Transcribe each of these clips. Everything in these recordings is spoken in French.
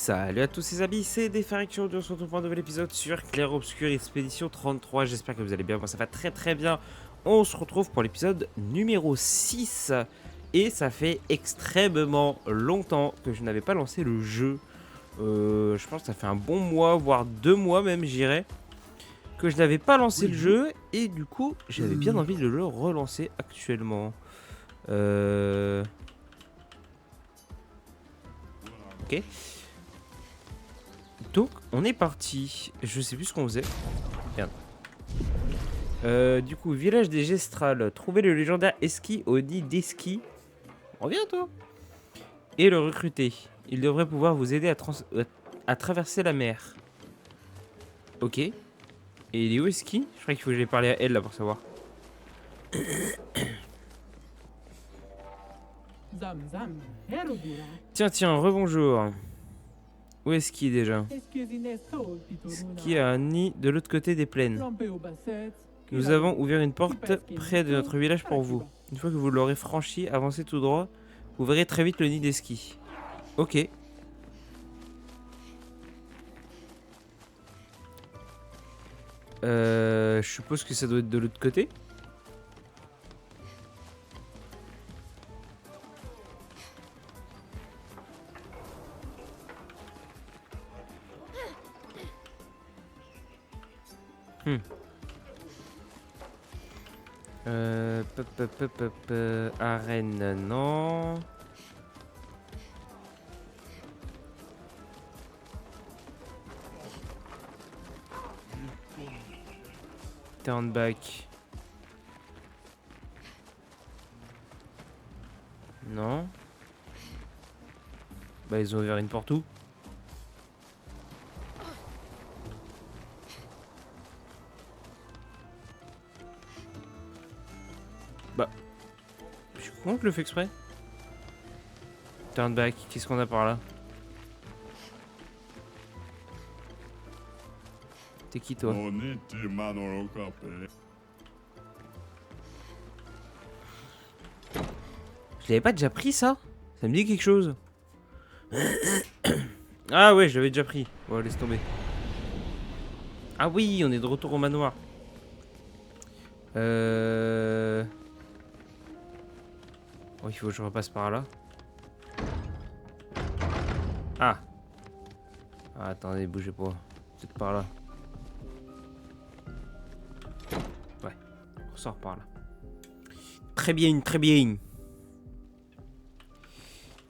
Salut à tous les amis, c'est Défariction, on se retrouve pour un nouvel épisode sur Clair Obscur Expédition 33. J'espère que vous allez bien, moi ça va très bien. On se retrouve pour l'épisode numéro 6. Et ça fait extrêmement longtemps que je n'avais pas lancé le jeu. Je pense que ça fait un bon mois, voire 2 mois même j'irais, que je n'avais pas lancé le jeu. Et du coup j'avais bien envie de le relancer actuellement. Ok. Donc on est parti. Je sais plus ce qu'on faisait. Merde. Du coup, village des Gestrales. Trouver le légendaire Eski au nid d'Eski. Reviens toi. Et le recruter. Il devrait pouvoir vous aider à traverser la mer. Ok. Et il est où Eski? Je crois qu'il faut que j'aille parler à elle là pour savoir. Tiens, rebonjour. Où est-ce qu'il est déjà? Qui a un nid de l'autre côté des plaines. Nous avons ouvert une porte près de notre village pour vous. Une fois que vous l'aurez franchi, avancez tout droit. Vous verrez très vite le nid d'Eski. Ok. Je suppose que ça doit être de l'autre côté. Arène, non. Turn back. Non. Bah ils ont ouvert une porte où? Bah. Je suis con que je le fais exprès. Turn back, qu'est-ce qu'on a par là? T'es qui toi? Je l'avais pas déjà pris ça? Ça me dit quelque chose. Ah ouais, je l'avais déjà pris. Bon, laisse tomber. Ah oui, on est de retour au manoir. Oh, il faut que je repasse par là. Ah. Ah, attendez, bougez pas. Peut-être par là. Ouais, on ressort par là. Très bien, très bien.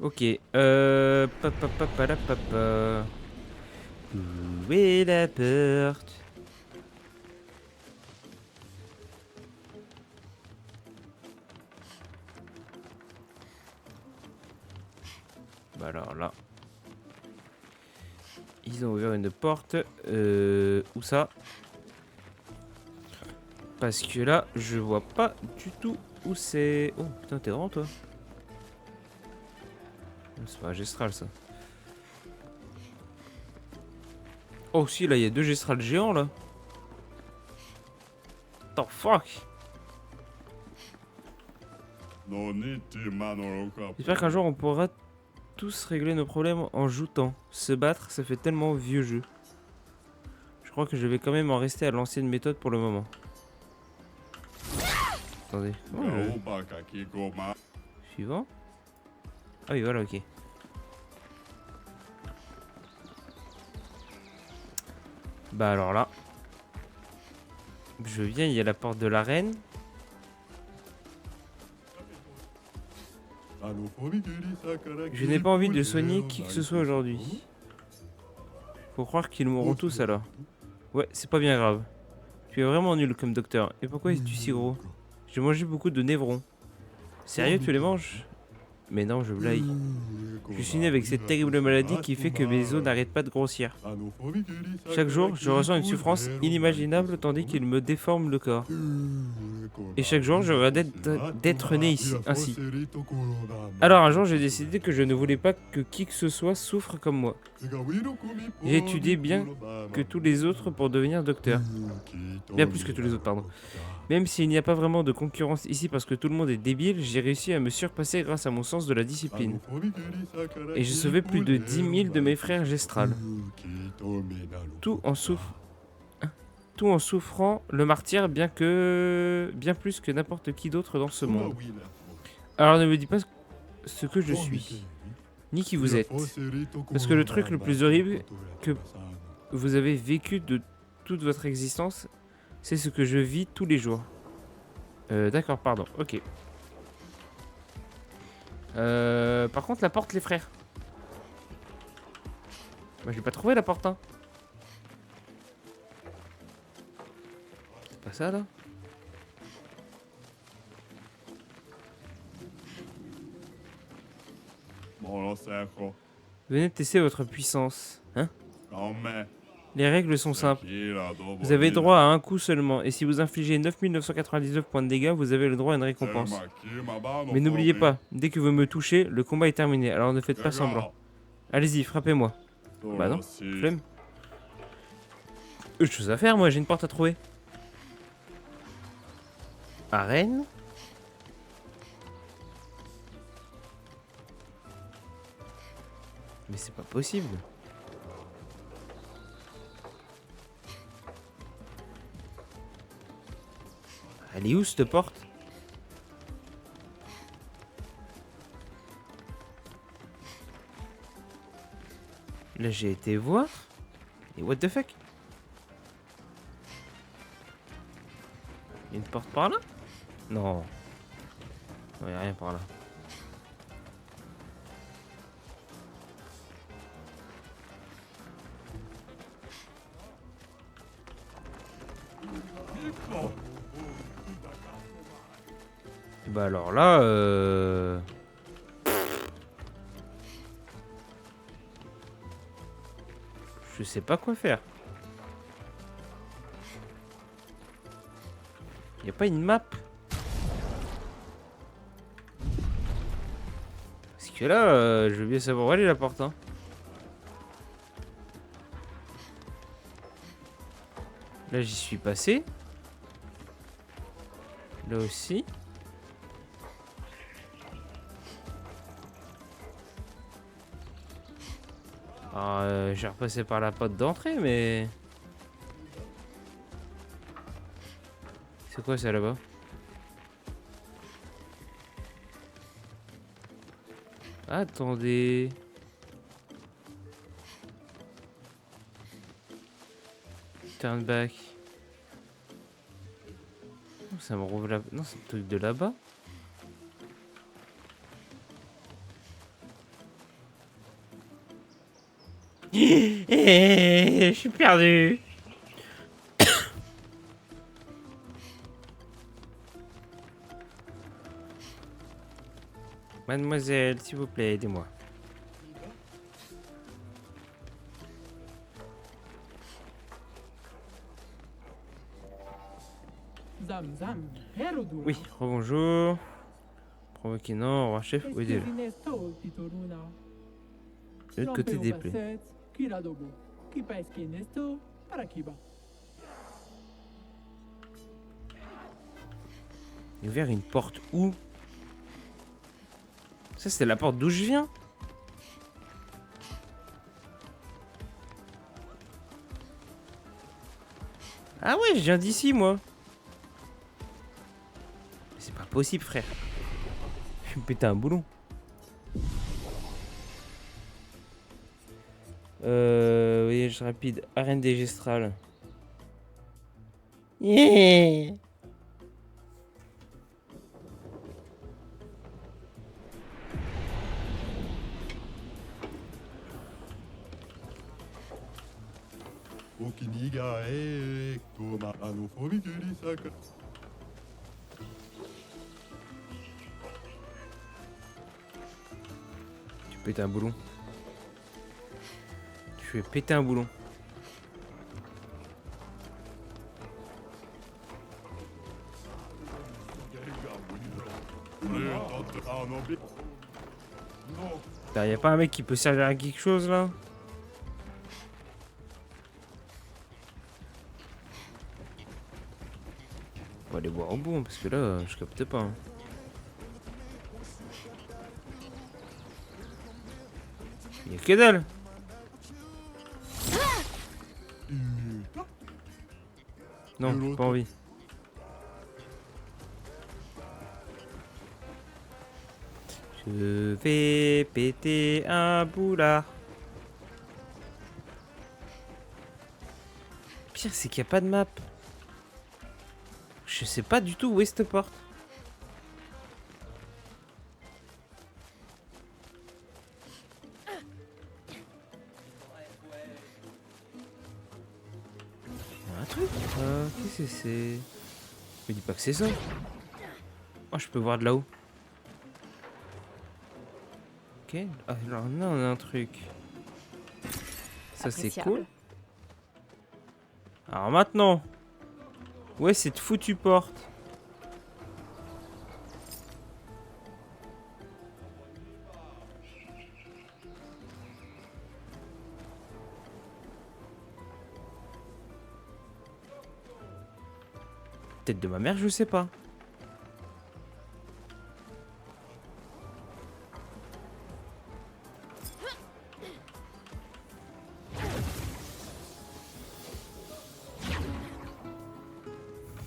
Ok, papa. Où est la porte? Bah alors là. Ils ont ouvert une porte. Où ça? Parce que là, je vois pas du tout où c'est. Oh putain, t'es grand toi? C'est pas un Gestral ça. Oh si, là il y a 2 Gestrals géants là. What the fuck? J'espère qu'un jour on pourra tous régler nos problèmes en joutant. Se battre, ça fait tellement vieux jeu. Je crois que je vais quand même en rester à l'ancienne méthode pour le moment. Attendez. Oh, suivant. Ah oui, voilà, ok. Bah alors là. Je viens, il y a la porte de l'arène. Je n'ai pas envie de soigner qui que ce soit aujourd'hui. Faut croire qu'ils mourront tous alors. Ouais, c'est pas bien grave. Tu es vraiment nul comme docteur. Et pourquoi es-tu si gros? J'ai mangé beaucoup de névrons. Sérieux, tu les manges? Mais non, je blague. Je suis né avec cette terrible maladie qui fait que mes os n'arrêtent pas de grossir. Chaque jour, je ressens une souffrance inimaginable tandis qu'il me déforme le corps. Et chaque jour, je regrette d'être né ici, ainsi. Alors un jour, j'ai décidé que je ne voulais pas que qui que ce soit souffre comme moi. J'ai étudié bien que tous les autres pour devenir docteur. Bien plus que tous les autres, pardon. Même s'il n'y a pas vraiment de concurrence ici parce que tout le monde est débile, j'ai réussi à me surpasser grâce à mon sens de la discipline. Et j'ai sauvé plus de 10 000 de mes frères gestrales. Tout en souffrant le martyr bien plus que n'importe qui d'autre dans ce monde. Alors ne me dis pas ce que je suis, ni qui vous êtes. Parce que le truc le plus horrible que vous avez vécu de toute votre existence, c'est ce que je vis tous les jours. D'accord, pardon, ok. Par contre, la porte, les frères. Moi, j'ai pas trouvé la porte, hein. C'est pas ça, là? Venez tester votre puissance. Hein? Les règles sont simples. Vous avez droit à un coup seulement, et si vous infligez 9999 points de dégâts, vous avez le droit à une récompense. Mais n'oubliez pas, dès que vous me touchez, le combat est terminé, alors ne faites pas semblant. Allez-y, frappez-moi. Bah non, flemme. J'ai chose à faire, moi, j'ai une porte à trouver. Arène? Mais c'est pas possible. Elle est où cette porte? Là j'ai été voir. Et what the fuck? Il y a une porte par là? Non. Il n'y a rien par là. Et bah alors là, je sais pas quoi faire. Y a pas une map? Parce que là, je veux bien savoir où elle est la porte, hein. Là j'y suis passé. Là aussi. Alors, j'ai repassé par la porte d'entrée, mais... C'est quoi ça là-bas? Attendez... Turn back. Ça me rouvre là... Non, c'est le truc de là-bas. Je suis perdu. Mademoiselle, s'il vous plaît, aidez-moi. Oui, rebonjour. Provoquer non, roi chef, oui, déjà. De l'autre côté des plaies. Il a ouvert une porte où? Ça, c'était la porte d'où je viens. Ah ouais, je viens d'ici, moi. C'est pas possible, frère. Je vais me péter un boulon. Voyage rapide, arène des gestrales. Yeah. Tu pètes un boulon. Je vais péter un boulon. Y'a pas un mec qui peut servir à quelque chose là? On va aller voir au bout hein, parce que là je capte pas. Hein. Y'a que dalle. Non, pas envie. Je vais péter un boulard. Pire, c'est qu'il n'y a pas de map. Je sais pas du tout où est cette porte. Un truc. Qu'est-ce que c'est? Me dis pas que c'est ça. Oh, je peux voir de là-haut. Ok. Ah, alors là, on a un truc. Ça, c'est cool. Alors maintenant. Ouais, cette foutue porte. Tête de ma mère, je sais pas.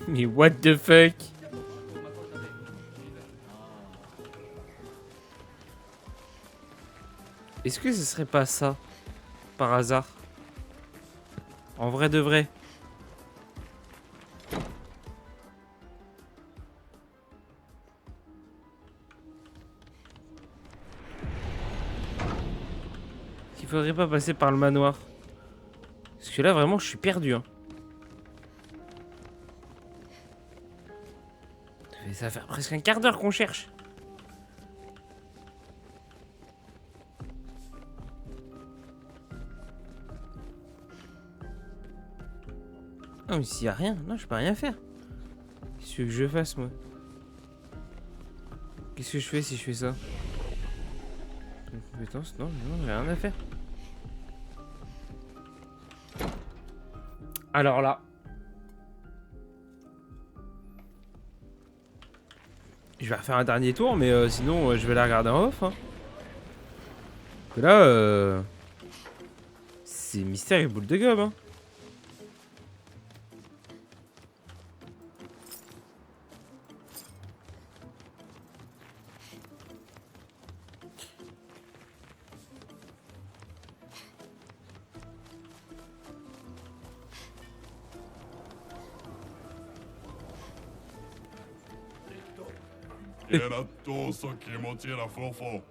Mais what the fuck? Est-ce que ce serait pas ça? Par hasard? En vrai de vrai? Il faudrait pas passer par le manoir. Parce que là vraiment je suis perdu hein. Ça va faire presque un quart d'heure qu'on cherche. Non mais s'il y a rien, non je peux rien faire. Qu'est-ce que je fasse moi? Qu'est-ce que je fais si je fais ça? Compétence, non, j'ai rien à faire. Alors là. Je vais refaire un dernier tour, mais sinon je vais la regarder en off. Hein. Que là, c'est mystère et boule de gobe. Hein.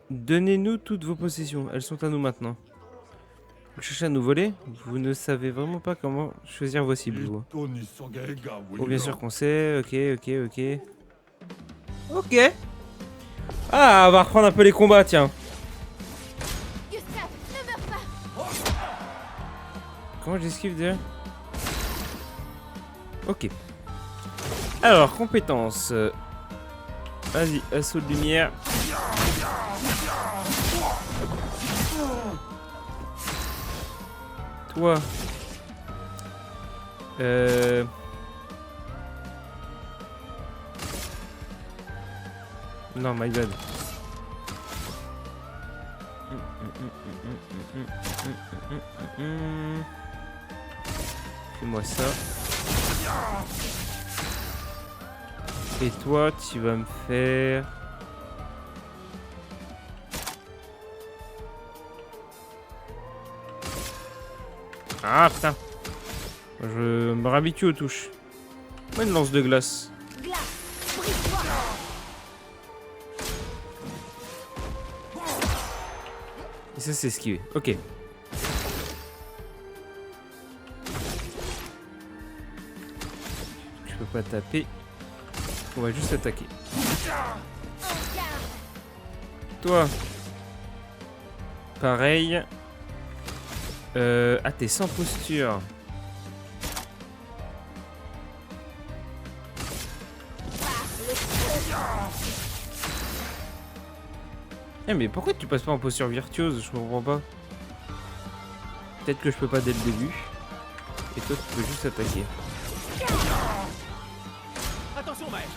Donnez-nous toutes vos possessions, elles sont à nous maintenant. Vous cherchez à nous voler? Vous ne savez vraiment pas comment choisir vos cibles. Vous. Oh, bien sûr qu'on sait, ok. Ok. Ah, on va reprendre un peu les combats, tiens. Comment j'esquive déjà? Ok. Alors, compétences. Vas-y, assaut de lumière. Toi. Non, my bad. Fais-moi ça. Et toi, tu vas me faire... Ah putain. Je me réhabitue aux touches. Moi une lance de glace. Et ça c'est esquivé. Ok. Je peux pas taper. On va juste attaquer. Toi. Pareil. Ah, t'es sans posture. Eh mais pourquoi tu passes pas en posture virtuose? Je comprends pas. Peut-être que je peux pas dès le début. Et toi tu peux juste attaquer. Attention, maître.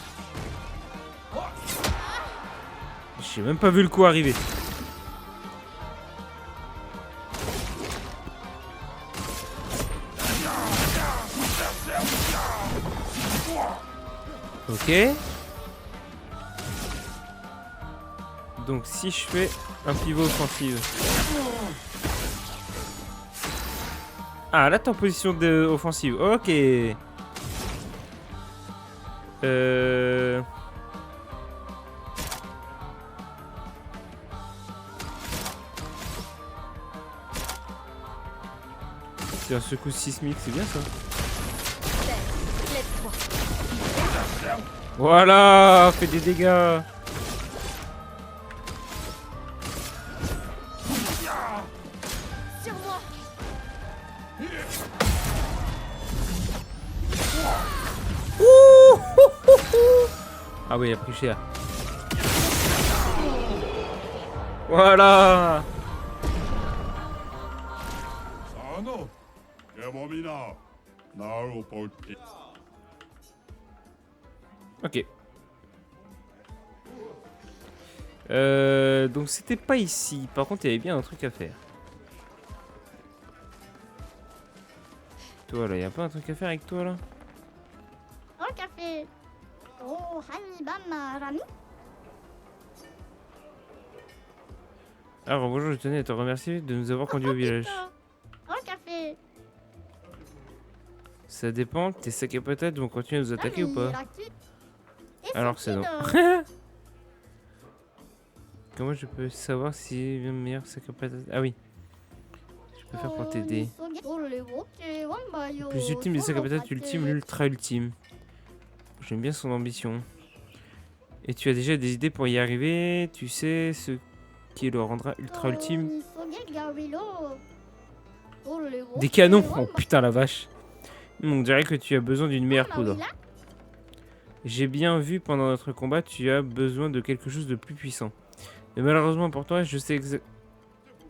J'ai même pas vu le coup arriver. Ok. Donc si je fais un pivot offensif. Ah là t'es en position de offensive. Ok. C'est un secousse sismique, c'est bien ça. Voilà, fait des dégâts. Sur moi. Ah oui, il a pris cher. Voilà. Sano, Kemomina, Naruto. Ok. Donc c'était pas ici. Par contre, il y avait bien un truc à faire. Toi là, y a pas un truc à faire avec toi là? Un café. Oh, Hanibam Rami. Alors bonjour, je tenais à te remercier de nous avoir conduits au village. Un café. Ça dépend, tes sacs à patates vont continuer à nous attaquer ou pas? Alors que c'est non. Comment je peux savoir si le meilleur sac à patates? Ah oui. Je peux faire pour t'aider. Plus ultime des sacs à patates ultime, l'ultra ultime. J'aime bien son ambition. Et tu as déjà des idées pour y arriver? Tu sais ce qui le rendra ultra ultime? Des canons! Oh putain la vache! On dirait que tu as besoin d'une meilleure poudre. J'ai bien vu pendant notre combat, tu as besoin de quelque chose de plus puissant. Mais malheureusement pour toi, je sais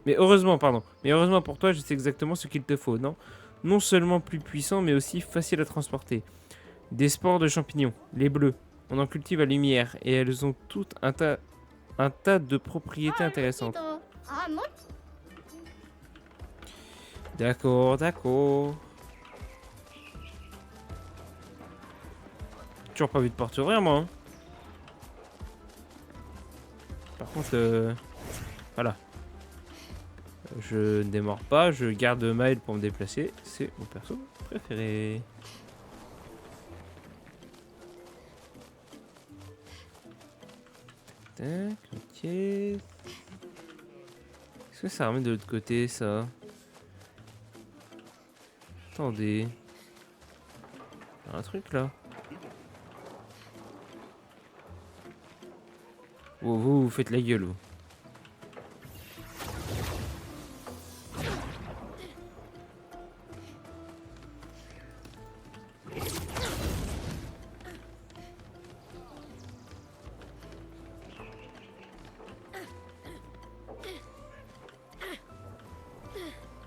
Mais heureusement, pardon. Mais heureusement pour toi, je sais exactement ce qu'il te faut, non? Non seulement plus puissant, mais aussi facile à transporter. Des spores de champignons, les bleus. On en cultive à lumière et elles ont toutes un tas de propriétés intéressantes. D'accord, d'accord. Toujours pas vu de porte ouvrir, moi. Hein. Par contre, voilà. Je ne démords pas, je garde Maël pour me déplacer. C'est mon perso préféré. Tac, ok. Est-ce que ça remet de l'autre côté, ça? Attendez. Il y a un truc là. Oh, vous faites la gueule, vous.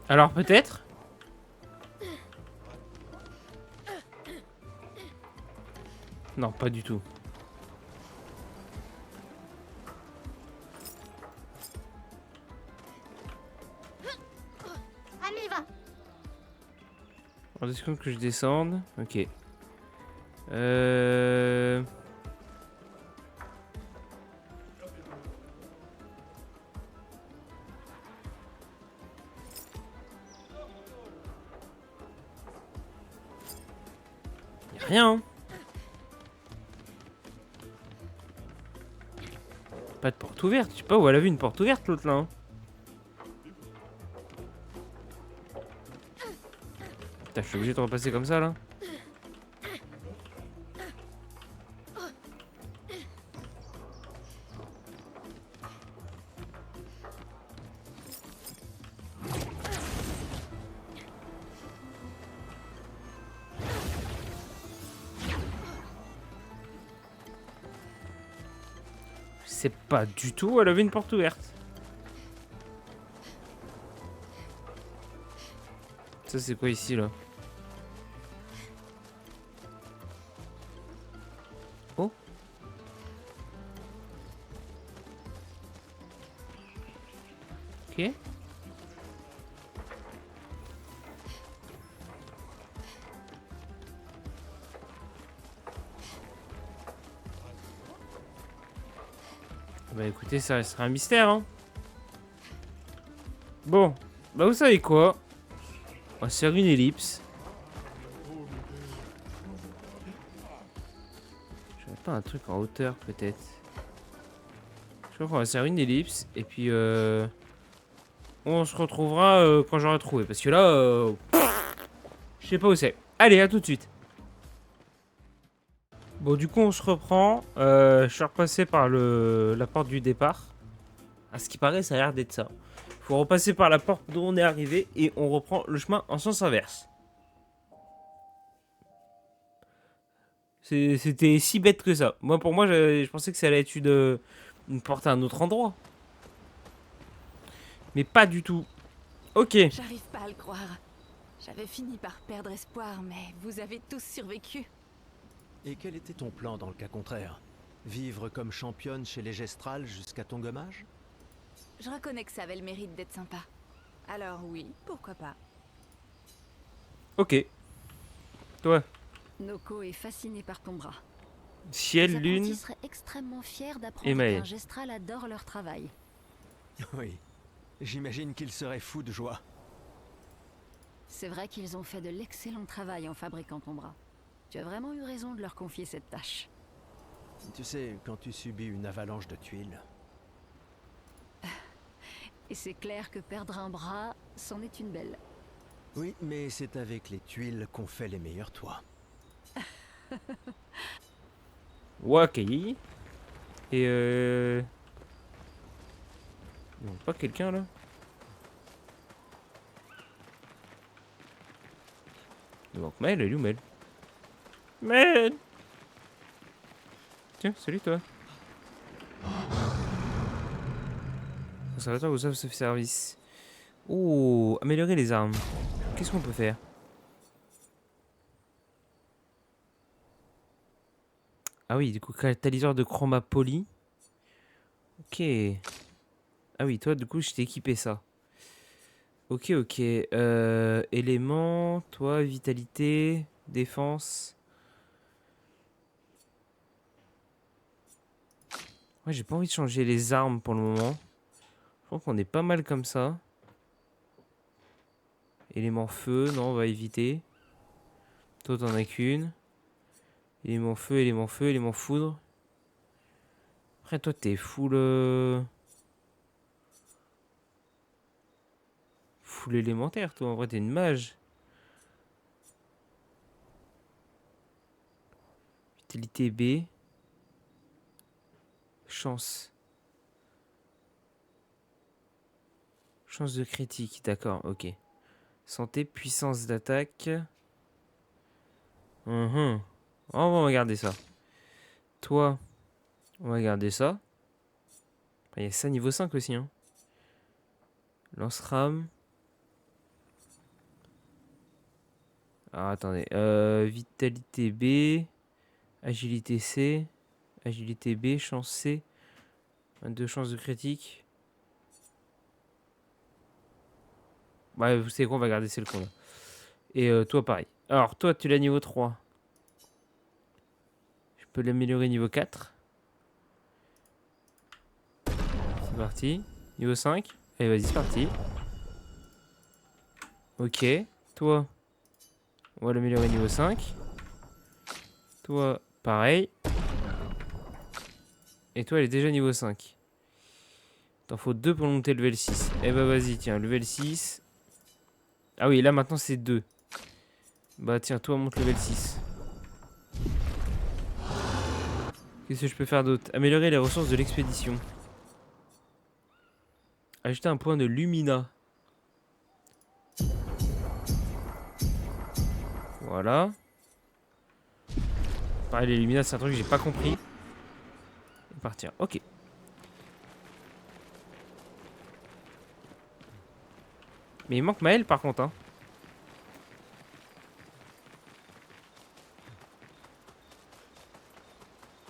Alors peut-être? Non, pas du tout. On est compte que je descende. Ok. Y'a rien. Hein. Pas de porte ouverte. Je sais pas où elle a vu une porte ouverte l'autre là. Hein. Putain, je suis obligé de repasser comme ça là. C'est pas du tout, elle avait une porte ouverte. Ça c'est quoi ici là? Oh. Ok. Bah écoutez, ça restera un mystère, hein. Bon, bah vous savez quoi? On va se faire une ellipse. J'aurais pas un truc en hauteur peut-être. Je crois qu'on va se faire une ellipse et puis on se retrouvera quand j'aurai trouvé. Parce que là, je sais pas où c'est. Allez, à tout de suite. Bon, du coup, on se reprend. Je suis repassé par la porte du départ. À ce qui paraît, ça a l'air d'être ça. Faut repasser par la porte d'où on est arrivé et on reprend le chemin en sens inverse. C'était si bête que ça. Moi, pour moi, je pensais que ça allait être une porte à un autre endroit. Mais pas du tout. Ok. J'arrive pas à le croire. J'avais fini par perdre espoir, mais vous avez tous survécu. Et quel était ton plan dans le cas contraire? Vivre comme championne chez les Gestrales jusqu'à ton gommage? Je reconnais que ça avait le mérite d'être sympa. Alors oui, pourquoi pas. Ok. Toi. Noko est fasciné par ton bras. Ciel, Les lune. apprentis seraient extrêmement fiers Et d'apprendre Maë. qu'un Gestral adore leur travail. Oui. J'imagine qu'il serait fou de joie. C'est vrai qu'ils ont fait de l'excellent travail en fabriquant ton bras. Tu as vraiment eu raison de leur confier cette tâche. Tu sais, quand tu subis une avalanche de tuiles... Et c'est clair que perdre un bras, c'en est une belle. Oui, mais c'est avec les tuiles qu'on fait les meilleurs toits. Ok. Et non, pas quelqu'un là. Donc Mel, elle est où Mel? Mel! Tiens, salut toi. Conservateur ou self-service. Oh, améliorer les armes. Qu'est-ce qu'on peut faire? Ah oui, du coup, catalyseur de chroma poly. Ok. Ah oui, toi, du coup, je t'ai équipé ça. Ok, ok. Éléments, toi, vitalité, défense. Ouais, j'ai pas envie de changer les armes pour le moment. Je crois qu'on est pas mal comme ça. Élément feu, non, on va éviter. Toi, t'en as qu'une. Élément feu, élément feu, élément foudre. Après, toi, t'es full... full élémentaire, toi. En vrai, t'es une mage. Vitalité B. Chance. Chance de critique, d'accord, ok. Santé, puissance d'attaque. On va garder ça. Toi, on va garder ça. Il y a ça niveau 5 aussi. Hein. Lance-rame. Ah, attendez. Vitalité B. Agilité C. Agilité B. Chance C. 22 chances de critique. Ouais, vous savez quoi, on va garder c'est le con là. Et toi, pareil. Alors, toi, tu l'as niveau 3. Je peux l'améliorer niveau 4. C'est parti. Niveau 5. Allez, vas-y, c'est parti. Ok. Toi, on va l'améliorer niveau 5. Toi, pareil. Et toi, elle est déjà niveau 5. T'en faut 2 pour monter level 6. Eh bah, vas-y, tiens, level 6. Ah oui, là, maintenant, c'est 2. Bah, tiens, toi, monte level 6. Qu'est-ce que je peux faire d'autre? Améliorer les ressources de l'expédition. Ajouter un point de Lumina. Voilà. Pareil, les Lumina, c'est un truc que j'ai pas compris. Et partir. Ok. Mais il manque Maël par contre, hein.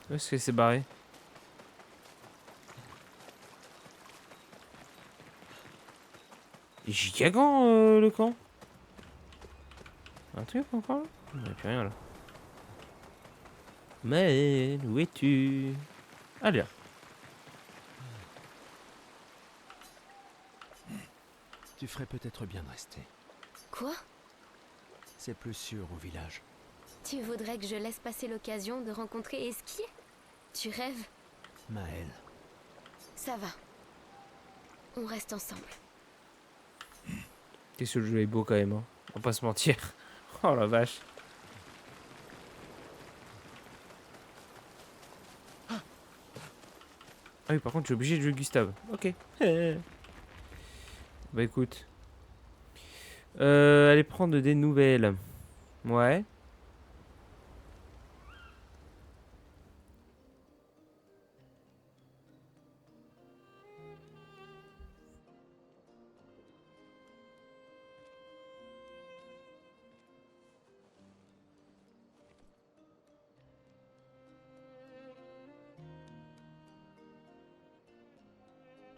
Où est-ce qu'elle s'est barrée? Il est giga grand le camp. Un truc encore là? Il n'y a plus rien là. Maël, où es-tu? Allez là. Tu ferais peut-être bien de rester. Quoi? C'est plus sûr au village. Tu voudrais que je laisse passer l'occasion de rencontrer Eski? Tu rêves? Maël, Ça va. On reste ensemble. Qu'est-ce que le jeu est beau quand même, hein. On va pas se mentir. Oh la vache. Ah oui, par contre, je suis obligé de jouer Gustave. Ok. Bah écoute. Aller prendre des nouvelles. Ouais.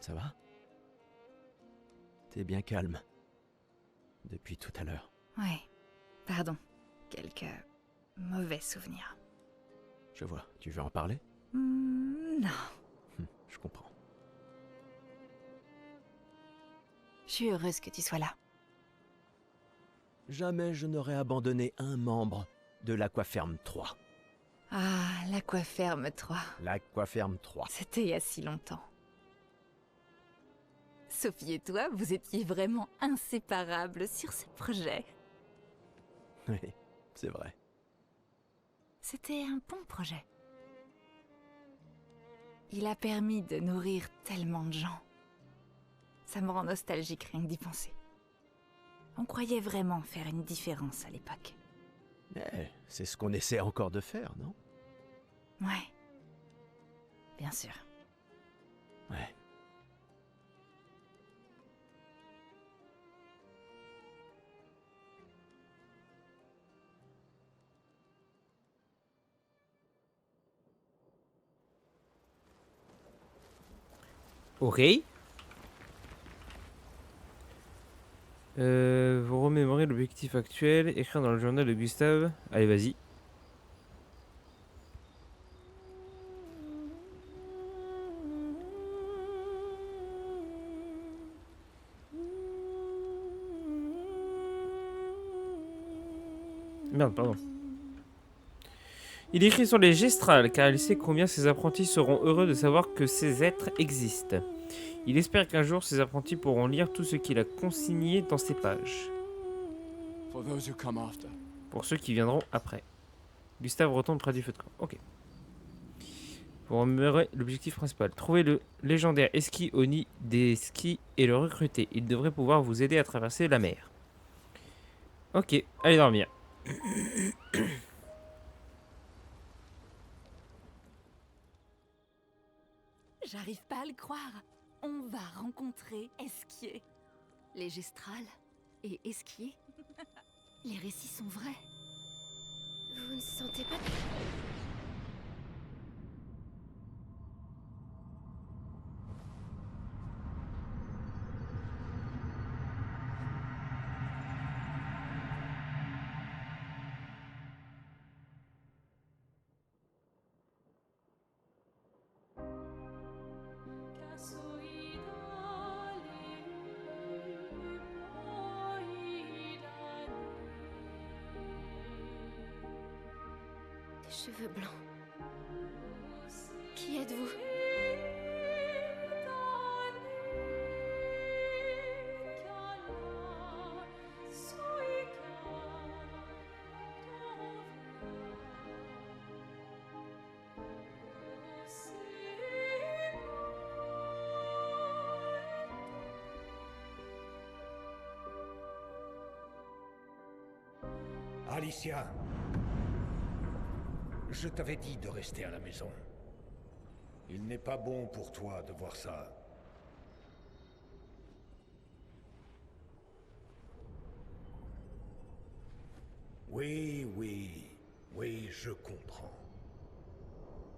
ça va? T'es bien calme. Depuis tout à l'heure. Ouais, pardon. Quelques mauvais souvenirs. Je vois. Tu veux en parler? Non. Je comprends. Je suis heureuse que tu sois là. Jamais je n'aurais abandonné un membre de l'Aquaferme 3. Ah, l'Aquaferme 3. L'Aquaferme 3. C'était il y a si longtemps. Sophie et toi, vous étiez vraiment inséparables sur ce projet. Oui, c'est vrai. C'était un bon projet. Il a permis de nourrir tellement de gens. Ça me rend nostalgique rien que d'y penser. On croyait vraiment faire une différence à l'époque. C'est ce qu'on essaie encore de faire, non? Ouais. Bien sûr. Ouais. Ok. Vous remémorez l'objectif actuel, écrire dans le journal de Gustave. Allez, vas-y. Merde, pardon. Il écrit sur les gestrales car il sait combien ses apprentis seront heureux de savoir que ces êtres existent. Il espère qu'un jour ses apprentis pourront lire tout ce qu'il a consigné dans ces pages. For those who come after. Pour ceux qui viendront après. Gustave retourne près du feu de camp. Ok. Pour remémorer l'objectif principal. Trouver le légendaire Eski au nid des skis et le recruter. Il devrait pouvoir vous aider à traverser la mer. Ok, allez dormir. J'arrive pas à le croire. On va rencontrer Esquier. Les gestrales et Esquier. Les récits sont vrais. Vous ne sentez pas... Des cheveux blancs. Qui êtes-vous? Alicia, je t'avais dit de rester à la maison. Il n'est pas bon pour toi de voir ça. Oui, je comprends.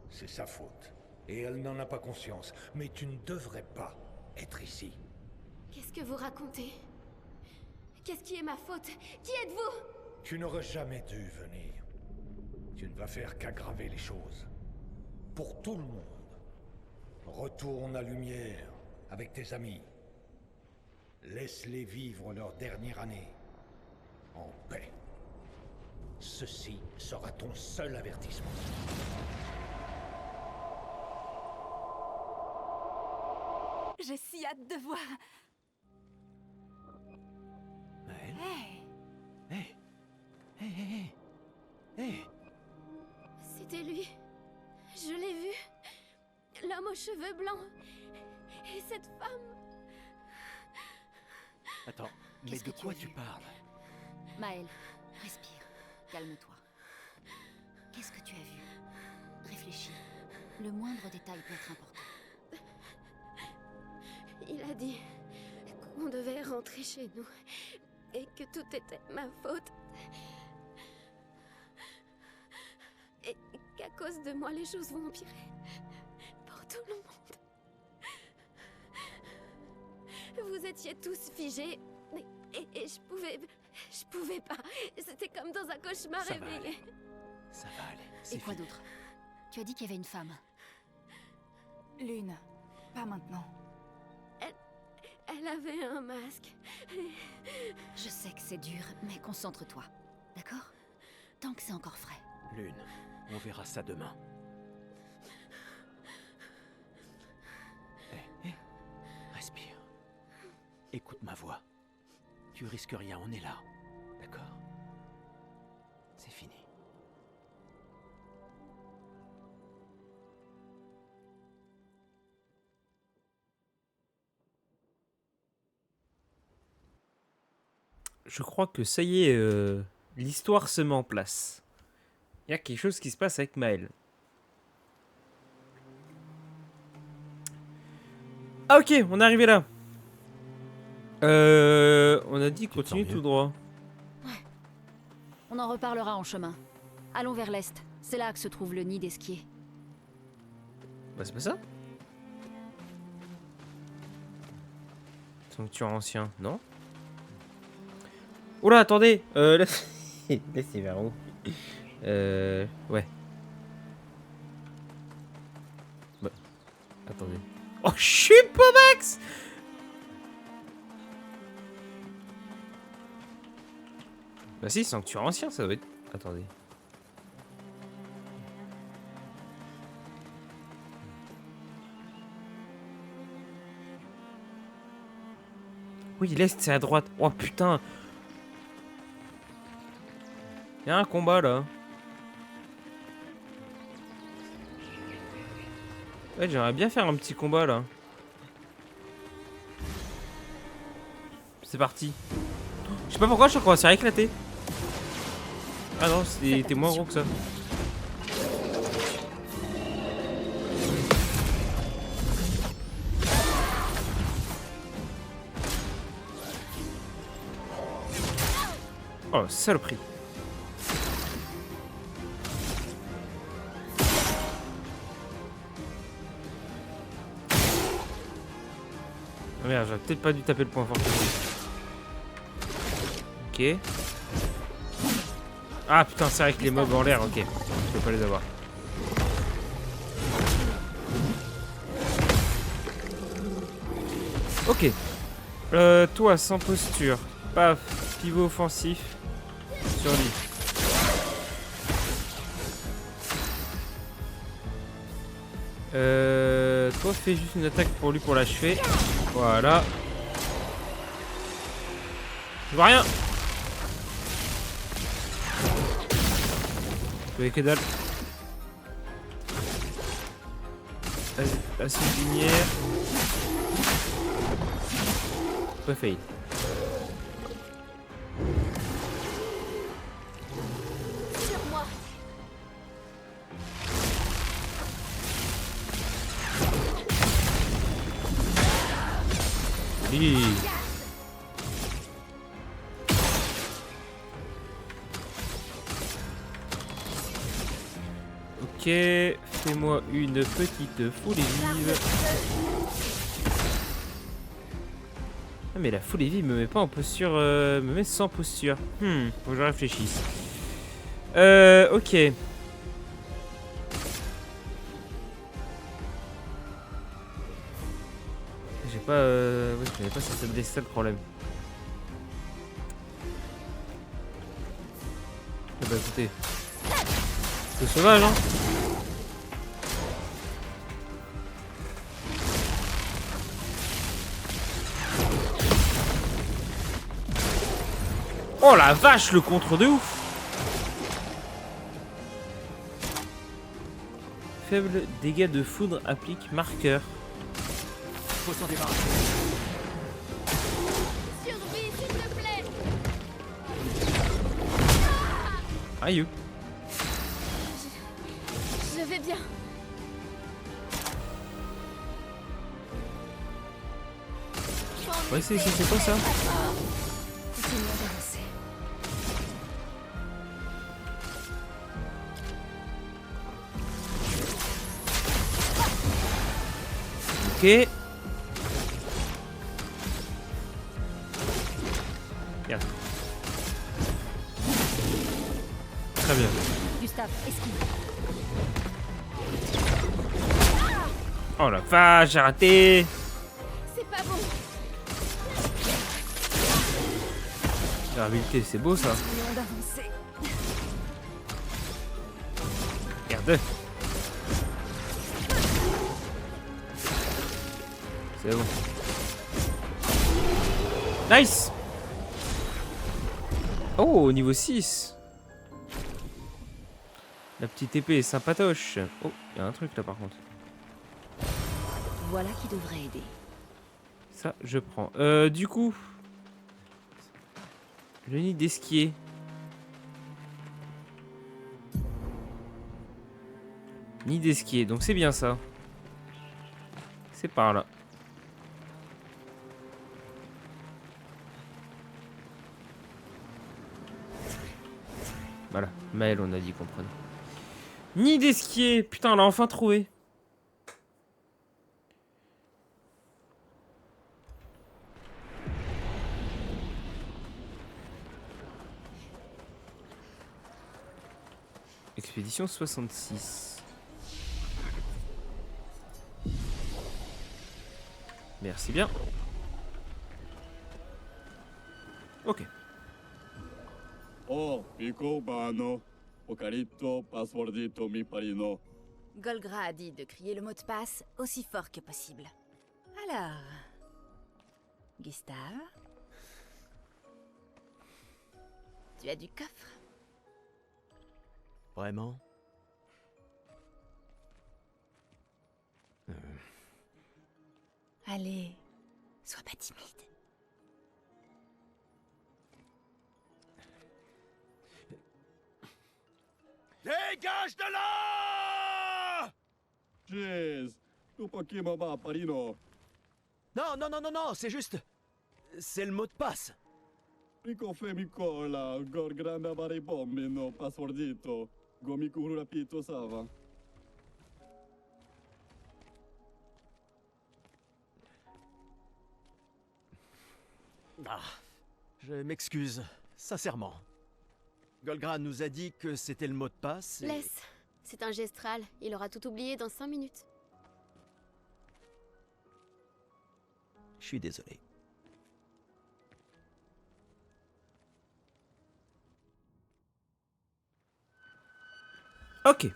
C'est sa faute. Et elle n'en a pas conscience. Mais tu ne devrais pas être ici. Qu'est-ce que vous racontez? Qu'est-ce qui est ma faute? Qui êtes-vous? Tu n'aurais jamais dû venir. Tu ne vas faire qu'aggraver les choses. Pour tout le monde. Retourne à Lumière avec tes amis. Laisse-les vivre leur dernière année. En paix. Ceci sera ton seul avertissement. J'ai si hâte de voir. Maël? Hey, Hé! Hé, hé, hé! Hé! C'était lui. Je l'ai vu. L'homme aux cheveux blancs. Et cette femme. Attends, mais Qu'est-ce de que tu quoi as tu vu? parles? Maël, respire. Calme-toi. Qu'est-ce que tu as vu? Réfléchis. Le moindre détail peut être important. Il a dit qu'on devait rentrer chez nous. Et que tout était ma faute. Et qu'à cause de moi, les choses vont empirer. Pour tout le monde. Vous étiez tous figés. Et je pouvais pas. C'était comme dans un cauchemar Ça va réveillé. aller. Ça va aller. C'est Et quoi fini. d'autre? Tu as dit qu'il y avait une femme. Lune, pas maintenant. Elle avait un masque. Je sais que c'est dur, mais concentre-toi. D'accord? Tant que c'est encore frais. Lune, on verra ça demain. Hé, respire. Écoute ma voix. Tu risques rien, on est là. D'accord? C'est fini. Je crois que ça y est, l'histoire se met en place. Il y a quelque chose qui se passe avec Maël. Ah ok, on est arrivé là. On a dit te continue sens tout mieux? droit. On en reparlera en chemin. Allons vers l'est. C'est là que se trouve le nid d'Esquier. Bah c'est pas ça. Sanctuaire ancien, non? Oula, attendez. Là, là c'est vers où? Ouais. Bah, attendez. Oh, je suis pas max. Bah si, sanctuaire ancien, ça doit être... Attendez. Oui, l'est, c'est à droite. Oh putain. Il y a un combat là. Ouais, j'aimerais bien faire un petit combat là. C'est parti. Je sais pas pourquoi, je crois qu'on va se faire éclater. Ah non, c'était moins gros que ça. Oh, saloperie. Ah merde, j'aurais peut-être pas dû taper le point fort. Ok. Ah putain, c'est vrai que les mobs en l'air, ok. Je peux pas les avoir. Ok. Toi, sans posture. Paf, pivot offensif. Sur lui. Toi, fais juste une attaque pour lui pour l'achever. Voilà. Je vois rien. Je voyais que dalle. Vas-y, acide lumière. Pas fail. Sur moi. Oui. Ok, fais-moi une petite foule et vive. Ah mais la foule et vive me met pas en posture, me met sans posture. Faut que je réfléchisse. Ok. J'ai pas, ouais, je connais pas si c'est ça le problème. Ah bah écoutez, c'est sauvage hein. Oh la vache, le contre de ouf. Faible dégâts de foudre applique marqueur. Faut s'en débarrasser. Survie, s'il te plaît. Aïe. Je vais bien. Ouais, c'est quoi ça? Continuons d'avancer. Ok. Regarde. Très bien. Gustave, esquive. Oh la vache, j'ai raté. C'est pas bon. La réhabilité, c'est beau ça. Continuons d'avancer. Regarde. C'est bon. Nice. Oh, niveau 6. La petite épée est sympatoche. Oh, il y a un truc là par contre. Voilà qui devrait aider. Ça, je prends. Du coup... Le nid d'esquier. Nid d'esquier, donc c'est bien ça. C'est par là. Voilà, Maël, on a dit qu'on prenait. Nid d'esquier. Putain, on l'a enfin trouvé. Expédition 66. Merci bien. Ok. Oh, Pico Bano, Ocarito, Passwordito, Mi Parino. Golgra a dit de crier le mot de passe aussi fort que possible. Alors... Gustave? Tu as du coffre? Vraiment? Allez, sois pas timide. Dégage de là! Jeez, tu Pokémon va Parino. Non, non, non, non, non, c'est juste... C'est le mot de passe. Pico Femico, la Gorgranda Baribomino, Passwordito, Gomiku Rapito Sava. Ah, je m'excuse, sincèrement. Golgra nous a dit que c'était le mot de passe et... Laisse. C'est un gestral. Il aura tout oublié dans 5 minutes. Je suis désolé. Ok.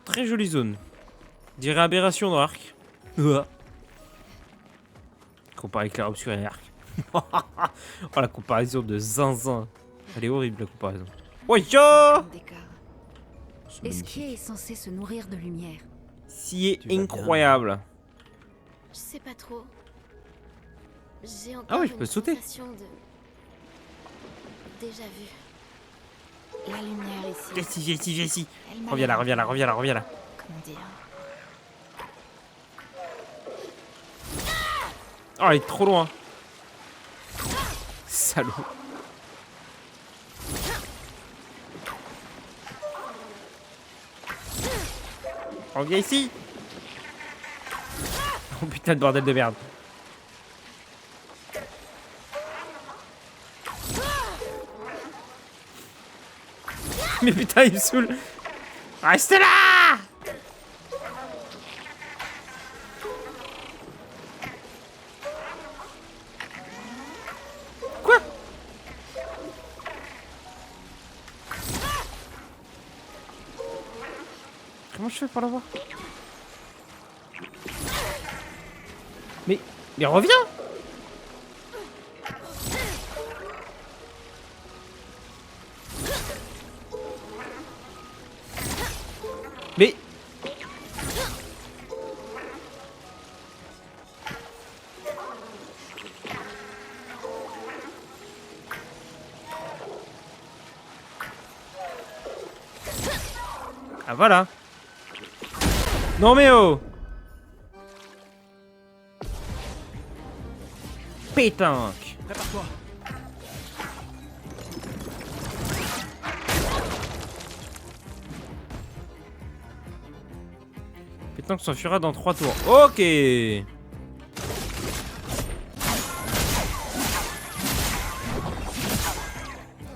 Très jolie zone. Dirait aberration dans Arc. Comparé avec clair-obscur et Arc. Oh, la comparaison de zinzin. Elle est horrible la comparaison. Ouais, yo. Esquier est censé se nourrir de lumière. Si Tu vas incroyable. Je sais pas trop. J'ai encore Ah ouais, je une peux sauter. sensation de... Déjà vu. La lumière ici. Viens ici. Elle m'a Reviens là, l'air- reviens là. Comment dire? Oh, il est trop loin. Salaud. Reviens ici. Oh putain de bordel de merde. Mais putain, il me saoule. Restez là. Quoi? Comment je fais pour l'avoir? Mais reviens. Mais... Ah voilà. Non mais oh. Pétanque. Prépare-toi. Pétanque s'enfuira dans 3 tours. Ok.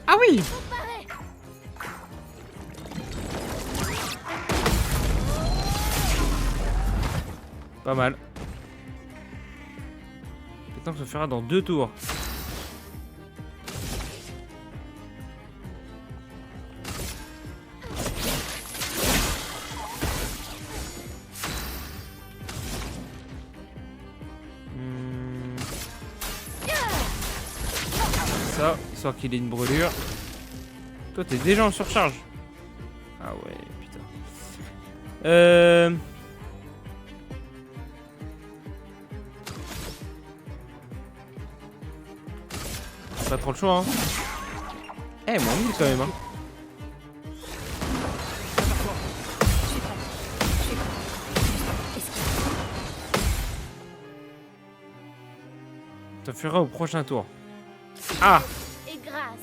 Ah oui. Pas mal. Pétanque s'enfuira dans 2 tours. Ça, histoire qu'il ait une brûlure. Toi, t'es déjà en surcharge. Ah ouais, putain. Pas trop le choix, hein. Eh, mon mille quand même, hein. Ça fera au prochain tour. Ah! Et grâce.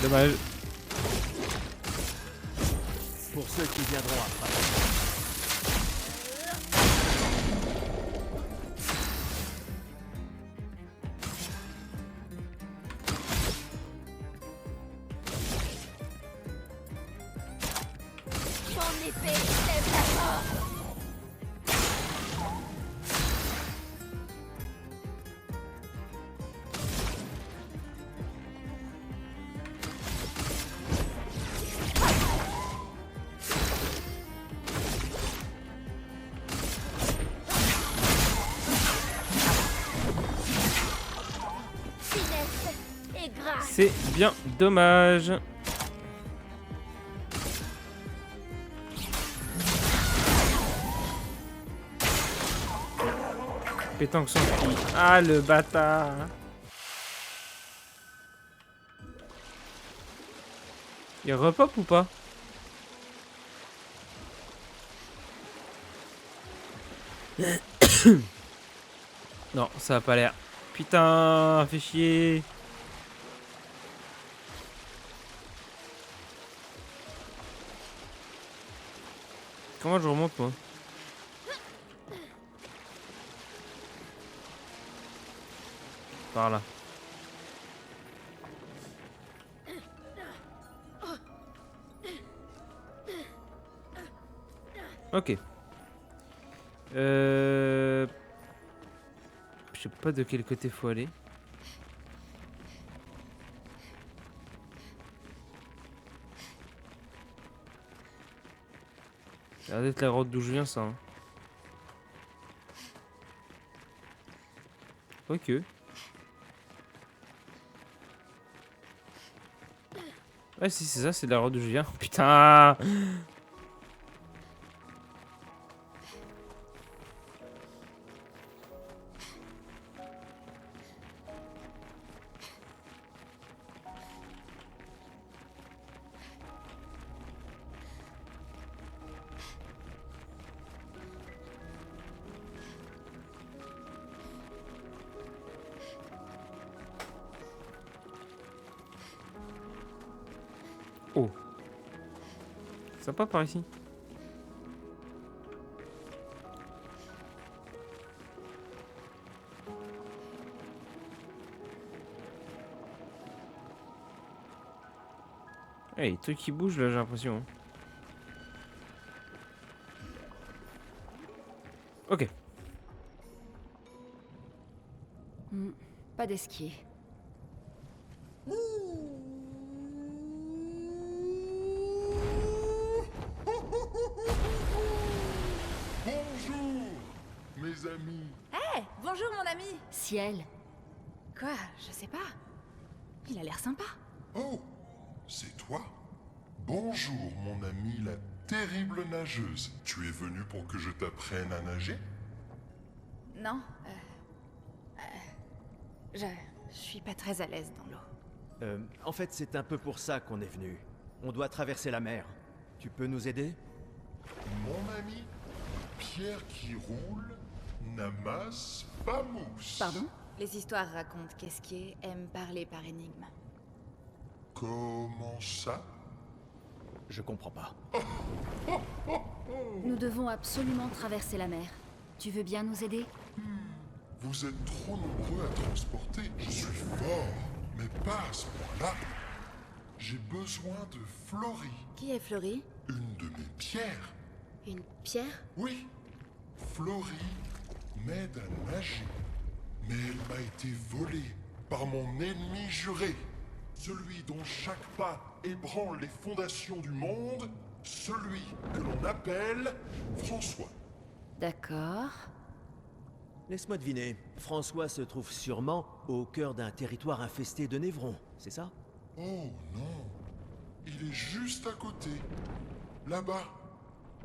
Dommage. Pour ceux qui viendront après. Ton épée lève la mort. Finesse et grâce. C'est bien dommage. Pétanque s'enfuit. Ah, le bâtard. Il repop ou pas? Non, ça a pas l'air. Putain, fait chier. Comment je remonte moi? Par là. Ok. Je sais pas de quel côté faut aller. Ça a l'air d'être la grotte d'où je viens, ça. Hein. Ok. Ouais, si, c'est ça, c'est de la grotte d'où je viens. Putain! Sympa par ici. Eh, les trucs qui bougent là, j'ai l'impression. Ok. Pas d'esquier. Bonjour, mes amis. Hé, bonjour mon ami. Ciel. Quoi? Je sais pas. Il a l'air sympa. Oh, c'est toi? Bonjour, mon ami, la terrible nageuse. Tu es venu pour que je t'apprenne à nager? Non, je suis pas très à l'aise dans l'eau. En fait, c'est un peu pour ça qu'on est venu. On doit traverser la mer. Tu peux nous aider? Mon ami, pierre qui roule n'amasse pas mousse. Pardon? Les histoires racontent qu'Esquier aime parler par énigme. Comment ça? Je comprends pas. Nous devons absolument traverser la mer. Tu veux bien nous aider? Vous êtes trop nombreux à transporter. Je suis fort, mais pas à ce point-là. J'ai besoin de Florie, Qui est Florie? une de mes pierres. Une pierre? Oui, Florie m'aide à nager. Mais elle m'a été volée par mon ennemi juré. Celui dont chaque pas ébranle les fondations du monde. Celui que l'on appelle François. D'accord. Laisse-moi deviner. François se trouve sûrement au cœur d'un territoire infesté de névrons, c'est ça? Oh non, il est juste à côté. Là-bas.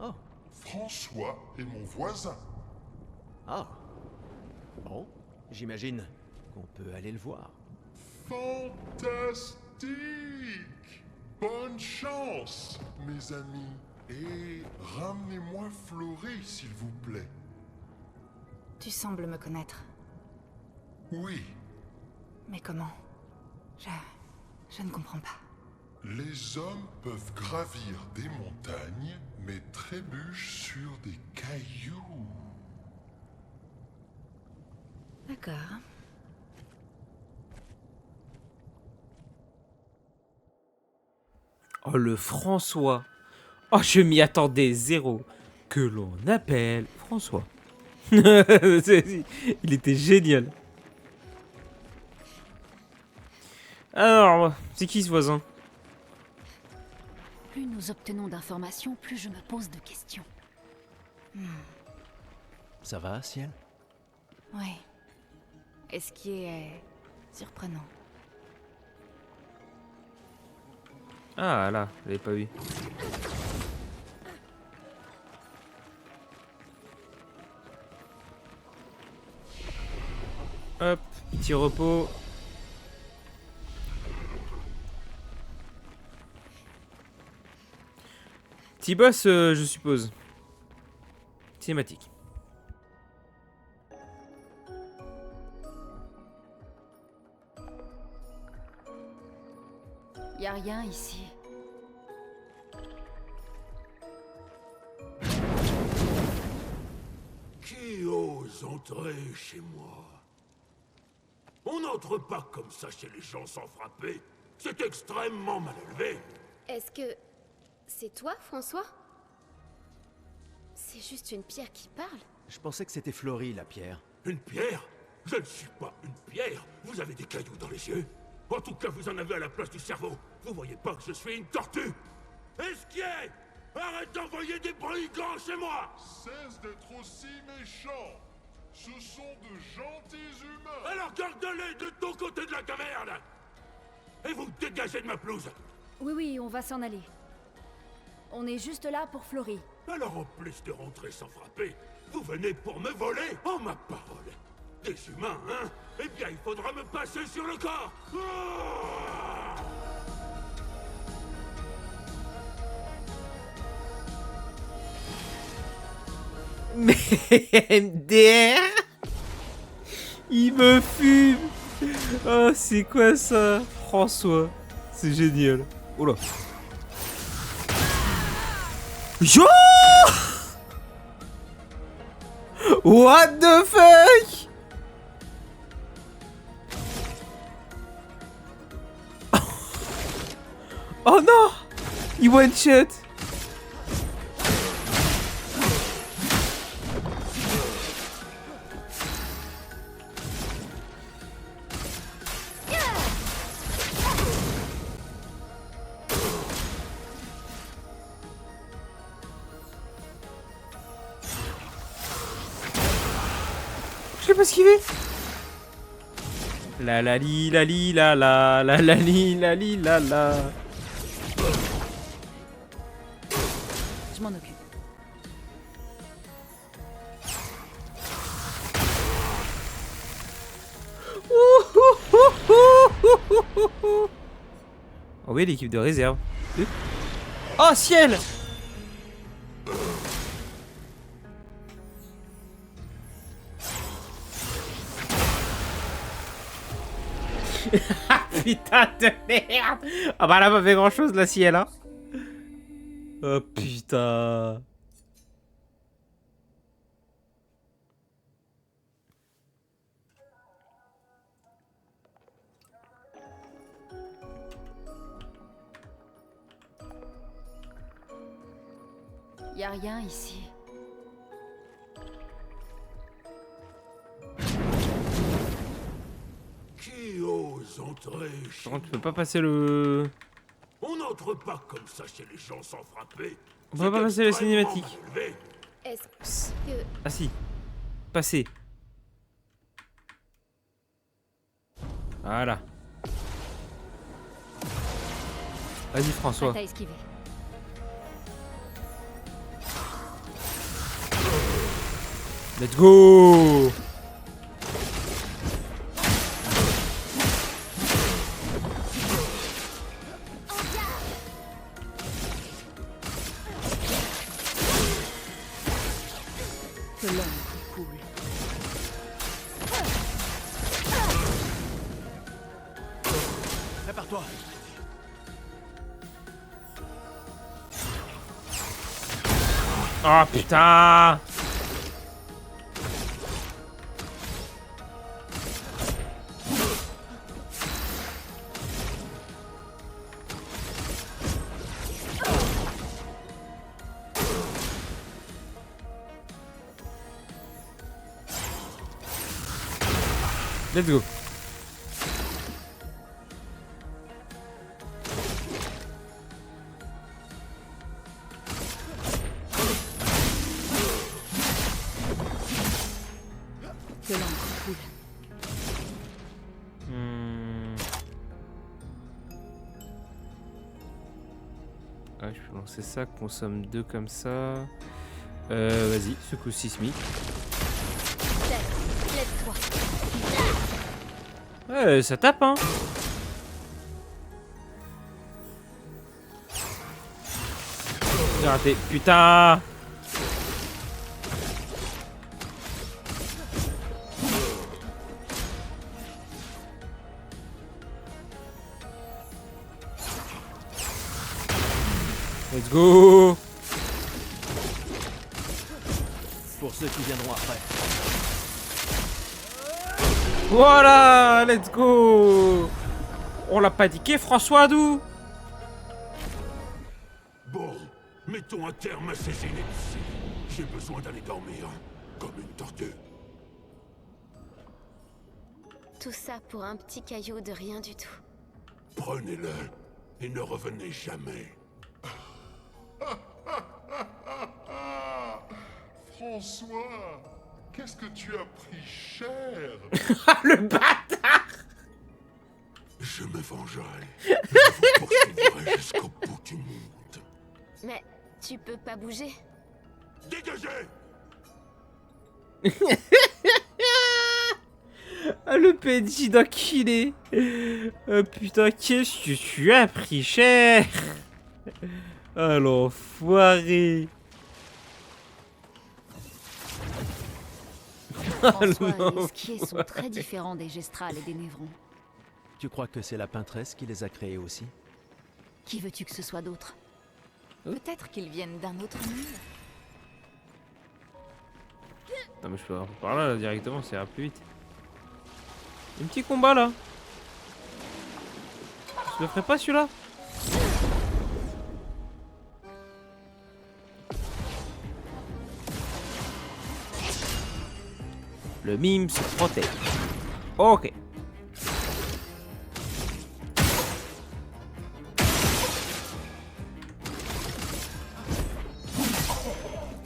Oh. François est mon voisin. Ah. Bon, j'imagine qu'on peut aller le voir. Fantastique! Bonne chance, mes amis. Et ramenez-moi Florie, s'il vous plaît. Tu sembles me connaître. Oui, Mais comment? Je ne comprends pas. les hommes peuvent gravir des montagnes, mais trébuchent sur des cailloux. D'accord. Oh, le François. Oh, je m'y attendais zéro. Que l'on appelle François. Il était génial. Alors, c'est qui ce voisin? Plus nous obtenons d'informations, plus je me pose de questions. Ça va, Ciel? Oui. Esquier est surprenant. Ah là, je l'avais pas vu. Hop, petit repos. Petit boss, je suppose. Cinématique. Y a rien ici. Qui ose entrer chez moi? On n'entre pas comme ça chez les gens sans frapper. C'est extrêmement mal élevé. Est-ce que... c'est toi, François? C'est juste une pierre qui parle? Je pensais que c'était Florie, la pierre. Une pierre? Je ne suis pas une pierre. Vous avez des cailloux dans les yeux. En tout cas, vous en avez à la place du cerveau. Vous voyez pas que je suis une tortue? Esquier! Arrête d'envoyer des brigands chez moi! Cesse d'être aussi méchant. Ce sont de gentils humains. Alors garde-les de ton côté de la caverne! Et vous dégagez de ma pelouse! Oui, oui, on va s'en aller. On est juste là pour Florie. Alors en plus de rentrer sans frapper, vous venez pour me voler? Oh ma parole! Des humains, hein? Eh bien, il faudra me passer sur le corps! Ah! Mais MDR, il me fume. Oh, c'est quoi ça? François, c'est génial. Oh là. Yo! What the fuck? Oh non! Il one shot! Je l'ai pas esquivé. La la li la li la la la la li la li la la. Je m'en occupe. Oh oui, l'équipe de réserve. Oh ciel! Putain de merde! Ah bah elle a pas fait grand chose la ciel hein! Oh putain! Y a rien ici. Qui ose entrer chez Tu peux pas passer le... On n'entre pas comme ça chez les gens sans frapper. On peut pas passer la cinématique. Est-ce que... Ah si. Passer. Voilà. Vas-y François. T'as esquivé. Let's go! Que l'ombre coule. Prépare-toi. Oh putain! Let's go. Que l'encre coule. Ouais, je peux lancer ça, consomme 2 comme ça. Vas-y, secousse sismique. Lève-toi. Ouais, ça tape, hein. J'ai raté. Putain. Let's go. Pour ceux qui viendront après. Voilà, let's go. On l'a pas diqué, François Dou. Bon, mettons un terme à ces inepties. J'ai besoin d'aller dormir, comme une tortue. Tout ça pour un petit caillou de rien du tout. Prenez-le et ne revenez jamais. François, qu'est-ce que tu as pris cher? Le bâtard. Je me vengerai. Je vous poursuivrai jusqu'au bout du monde. Mais tu peux pas bouger. Dégagez! Ah, le PNJ d'enculé. Oh putain, qu'est-ce que tu as pris cher? Ah l'enfoiré. François et Esquier sont très différents des Gestrales et des Névrons. Tu crois que c'est la peintresse qui les a créés aussi? Qui veux-tu que ce soit d'autre? Peut-être qu'ils viennent d'un autre monde. Non mais je peux rentrer par là directement, ça ira plus vite. Un petit combat là. Je le ferai pas celui-là. Le mime se protège. Ok.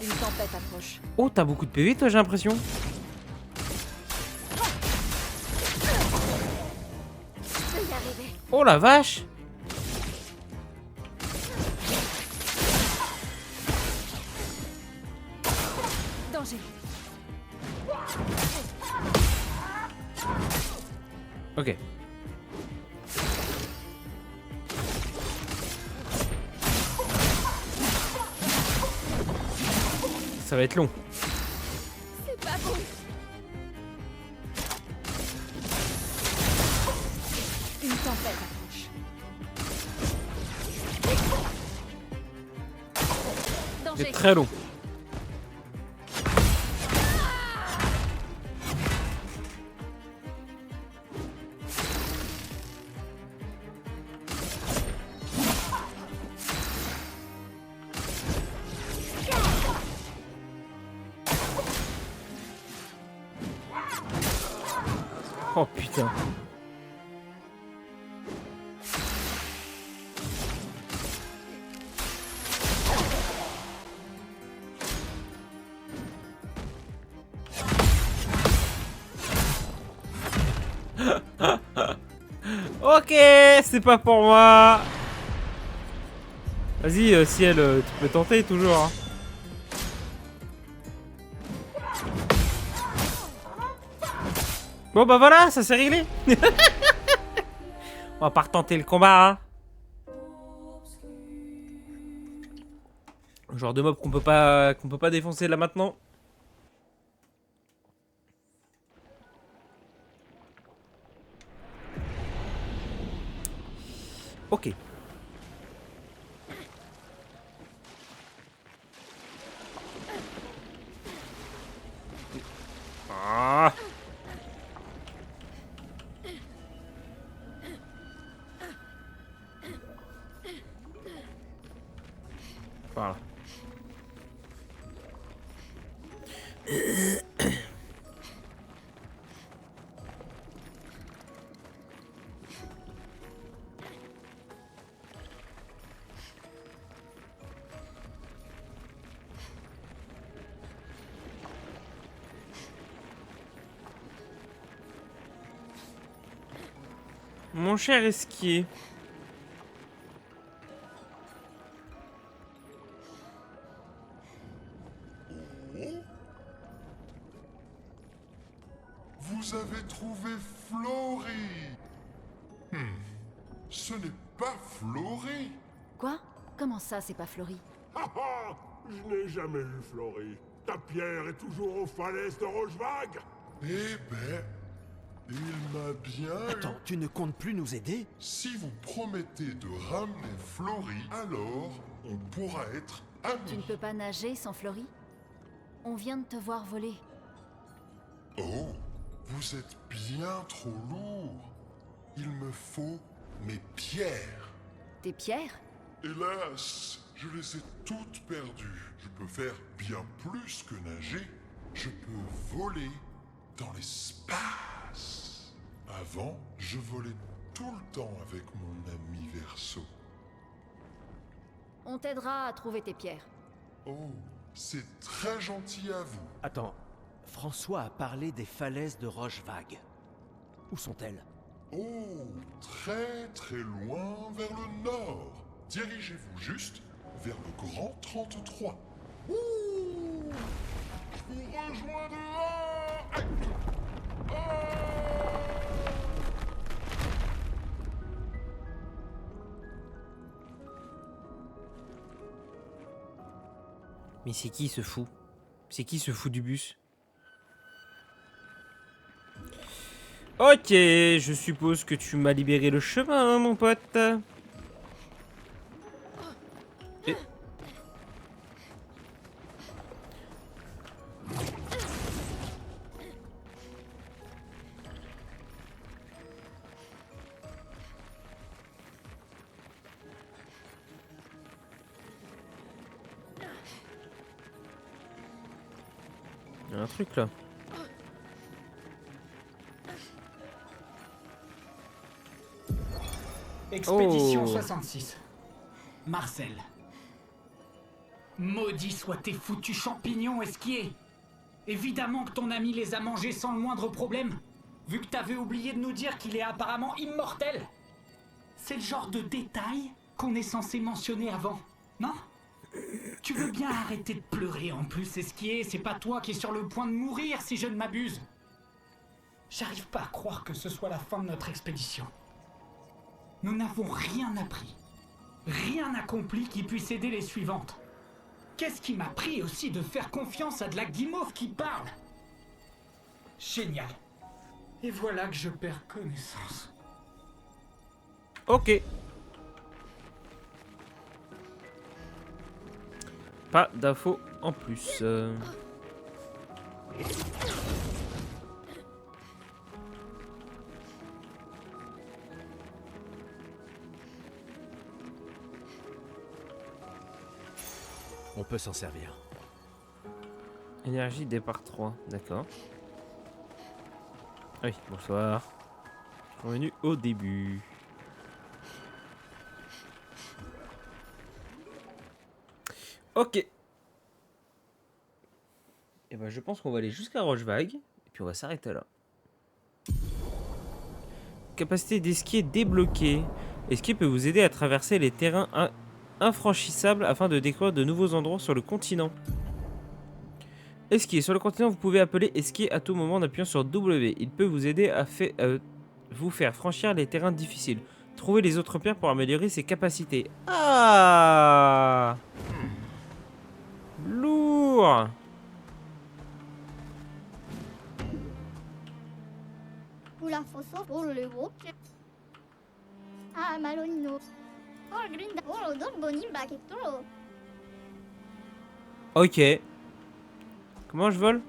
Une tempête approche. Oh, t'as beaucoup de PV toi, j'ai l'impression. Je peux y arriver. Oh la vache. Danger. Ok. Ça va être long. C'est pas bon. Une tempête approche. C'est Danger. très long. Oh putain. Ok, c'est pas pour moi. Vas-y, Ciel, tu peux tenter toujours. Hein. Bon bah voilà, ça s'est réglé. On va pas retenter le combat. Hein. Genre de mob qu'on peut pas défoncer là maintenant. Ok. Ah. Voilà. Mon cher esquier. Vous avez trouvé Flory. Ce n'est pas Flory. Quoi? Comment ça, c'est pas Flory? Ah ah! Je n'ai jamais vu Flory. Ta pierre est toujours aux falaises de Rochevague. Eh ben, il m'a bien Attends, eu. tu ne comptes plus nous aider? Si vous promettez de ramener Flory, alors on pourra être amis. Tu ne peux pas nager sans Flory? On vient de te voir voler. Oh, vous êtes bien trop lourd. Il me faut mes pierres. Tes pierres? Hélas, je les ai toutes perdues. Je peux faire bien plus que nager. Je peux voler dans l'espace. Avant, je volais tout le temps avec mon ami Verseau. On t'aidera à trouver tes pierres. Oh, c'est très gentil à vous. Attends, François a parlé des falaises de Rochevague. Où sont-elles? Oh, très très loin vers le nord. Dirigez-vous juste vers le Grand 33. Ouh, je vous rejoins dehors. Aïe. Mais c'est qui ce fou? C'est qui ce fou du bus? Ok, je suppose que tu m'as libéré le chemin, hein, mon pote. Et... Il y a un truc là. Expédition Oh. 66. Marcel. Maudits soient tes foutus champignons esquiers. Évidemment que ton ami les a mangés sans le moindre problème, vu que t'avais oublié de nous dire qu'il est apparemment immortel. C'est le genre de détail qu'on est censé mentionner avant, non? Tu veux bien arrêter de pleurer en plus, esquier, c'est pas toi qui es sur le point de mourir si je ne m'abuse. J'arrive pas à croire que ce soit la fin de notre expédition. Nous n'avons rien appris, rien accompli qui puisse aider les suivantes. Qu'est-ce qui m'a pris aussi de faire confiance à de la guimauve qui parle? Génial. Et voilà que je perds connaissance. Ok. Pas d'infos en plus. On peut s'en servir. Énergie départ 3, d'accord. Ah oui, bonsoir. Je suis revenu au début. Ok. Et ben je pense qu'on va aller jusqu'à Rochevague. Et puis on va s'arrêter là. Capacité d'esquier débloquée. Esquier peut vous aider à traverser les terrains infranchissables afin de découvrir de nouveaux endroits sur le continent. Esquier. Sur le continent, vous pouvez appeler esquier à tout moment en appuyant sur W. Il peut vous aider à vous faire franchir les terrains difficiles. Trouvez les autres pierres pour améliorer ses capacités. Ah! Lourd! Oula, fosso, oh le gros. Ah, malonino. Oh, le grinda. Oh, le don bonimba, ketoro. Ok. Comment je vole?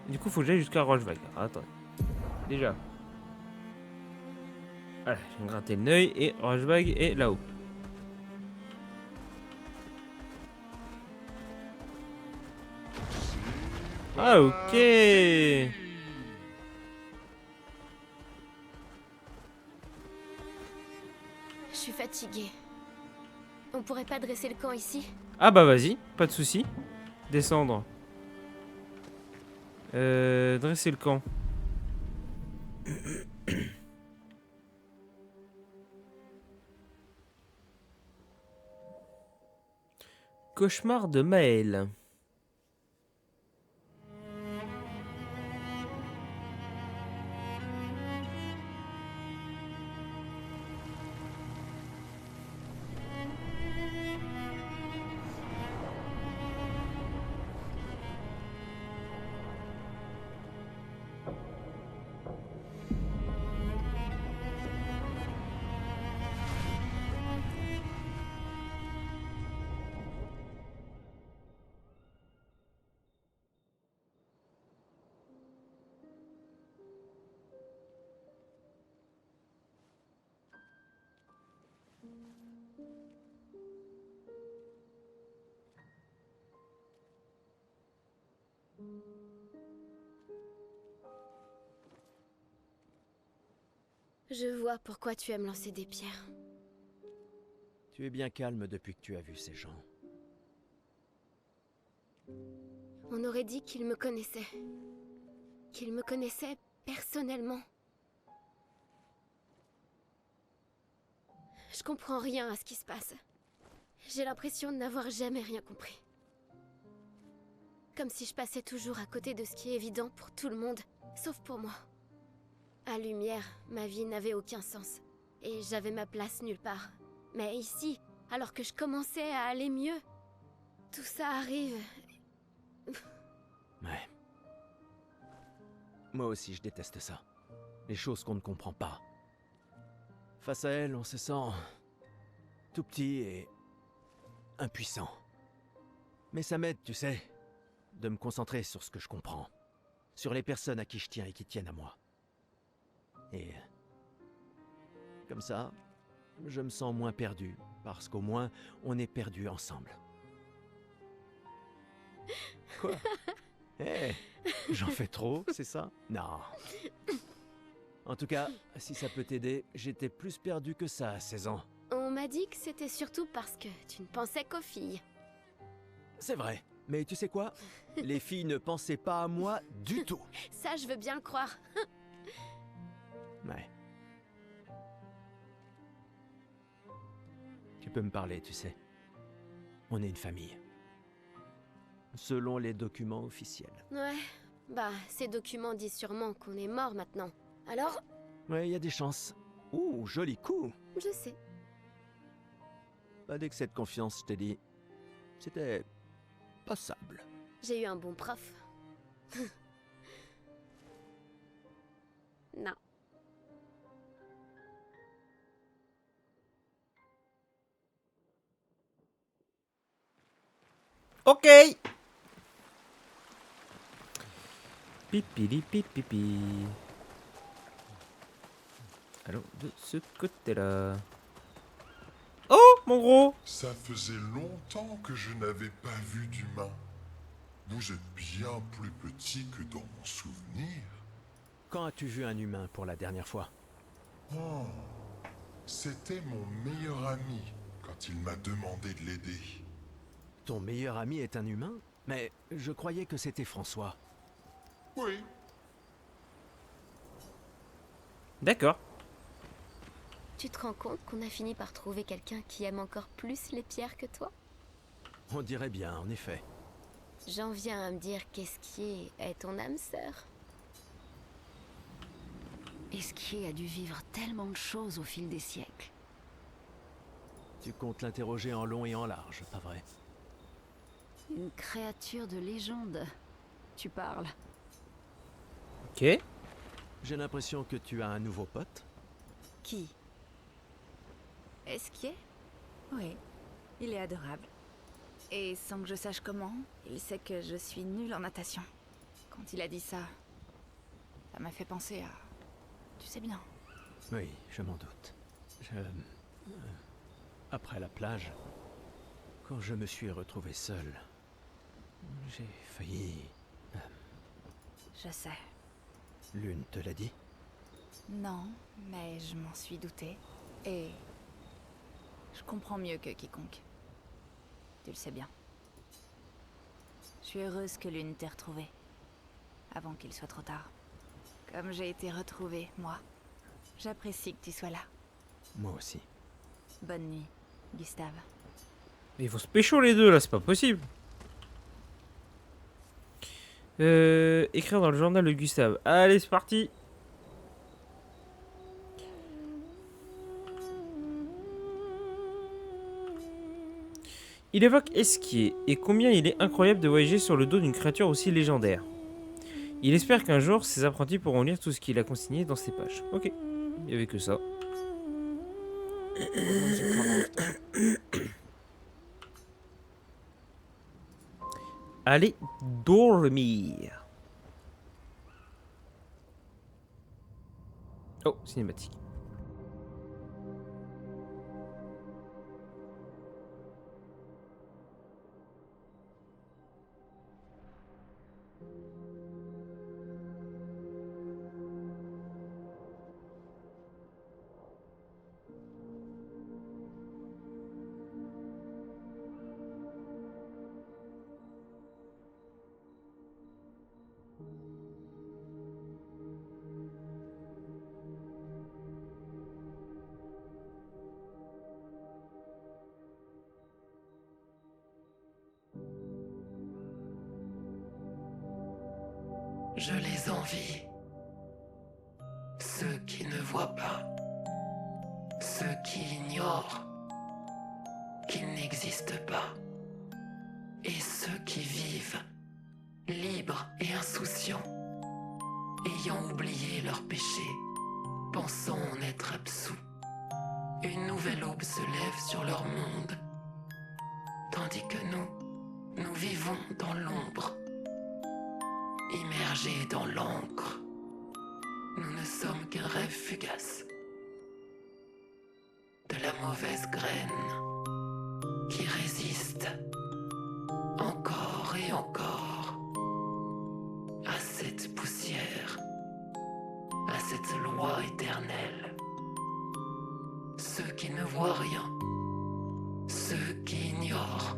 Du coup, faut que j'aille jusqu'à Rochevague. Alors, attendez. Déjà. Voilà, je vais me gratter le neuil et Rochevague est là-haut. Ah, ok. Je suis fatiguée. On pourrait pas dresser le camp ici? Ah bah vas-y, pas de souci. Descendre. Dresser le camp. Cauchemar de Maël. Je vois pourquoi tu aimes lancer des pierres. Tu es bien calme depuis que tu as vu ces gens. On aurait dit qu'ils me connaissaient. Qu'ils me connaissaient personnellement. Je comprends rien à ce qui se passe. J'ai l'impression de n'avoir jamais rien compris. Comme si je passais toujours à côté de ce qui est évident pour tout le monde, sauf pour moi. À Lumière, ma vie n'avait aucun sens. Et j'avais ma place nulle part. Mais ici, alors que je commençais à aller mieux, tout ça arrive. Ouais. Moi aussi, je déteste ça. Les choses qu'on ne comprend pas. Face à elles, on se sent tout petit et impuissant. Mais ça m'aide, tu sais, de me concentrer sur ce que je comprends. Sur les personnes à qui je tiens et qui tiennent à moi. Et comme ça, je me sens moins perdu, parce qu'au moins, on est perdus ensemble. Quoi? Eh, j'en fais trop, c'est ça? Non. En tout cas, si ça peut t'aider, j'étais plus perdu que ça à 16 ans. On m'a dit que c'était surtout parce que tu ne pensais qu'aux filles. C'est vrai. Mais tu sais quoi? Les filles ne pensaient pas à moi du tout. Ça, je veux bien le croire. Ouais. Tu peux me parler, tu sais. On est une famille. Selon les documents officiels. Ouais, bah, ces documents disent sûrement qu'on est mort maintenant. Alors? Ouais, il y a des chances. Ouh, joli coup. Je sais. Pas d'excès de confiance, je t'ai dit. C'était passable. J'ai eu un bon prof. Non. Ok. Pipili pipipi. Allons de ce côté-là. Oh, mon gros! Ça faisait longtemps que je n'avais pas vu d'humain. Vous êtes bien plus petit que dans mon souvenir. Quand as-tu vu un humain pour la dernière fois? Oh, c'était mon meilleur ami quand il m'a demandé de l'aider. Ton meilleur ami est un humain? Mais je croyais que c'était François. Oui. D'accord. Tu te rends compte qu'on a fini par trouver quelqu'un qui aime encore plus les pierres que toi? On dirait bien, en effet. J'en viens à me dire qu'Esquier est ton âme sœur. Esquier a dû vivre tellement de choses au fil des siècles. Tu comptes l'interroger en long et en large, pas vrai? Une créature de légende. Tu parles. Ok. J'ai l'impression que tu as un nouveau pote. Qui? Esquier? Oui, il est adorable. Et sans que je sache comment, il sait que je suis nulle en natation. Quand il a dit ça, ça m'a fait penser à... Tu sais bien. Oui, je m'en doute. Après la plage, quand je me suis retrouvé seul, j'ai failli... Je sais. Lune te l'a dit? Non, mais je m'en suis doutée. Et... je comprends mieux que quiconque. Tu le sais bien. Je suis heureuse que Lune t'ait retrouvée. Avant qu'il soit trop tard. Comme j'ai été retrouvée, moi. J'apprécie que tu sois là. Moi aussi. Bonne nuit, Gustave. Mais ils vont se pécho les deux là, c'est pas possible. Écrire dans le journal de Gustave. Allez, c'est parti. Il évoque Esquier et combien il est incroyable de voyager sur le dos d'une créature aussi légendaire. Il espère qu'un jour, ses apprentis pourront lire tout ce qu'il a consigné dans ses pages. Ok, il n'y avait que ça. Allez dormir. Oh, cinématique. Je les envie. Ceux qui ne voient pas. Ceux qui ignorent qu'ils n'existent pas. Et ceux qui vivent, libres et insouciants, ayant oublié leurs péchés, pensant en être absous. Une nouvelle aube se lève sur leur monde, tandis que nous vivons dans l'ombre. Immergés dans l'encre, nous ne sommes qu'un rêve fugace de la mauvaise graine qui résiste encore et encore. voient rien. Ceux qui ignorent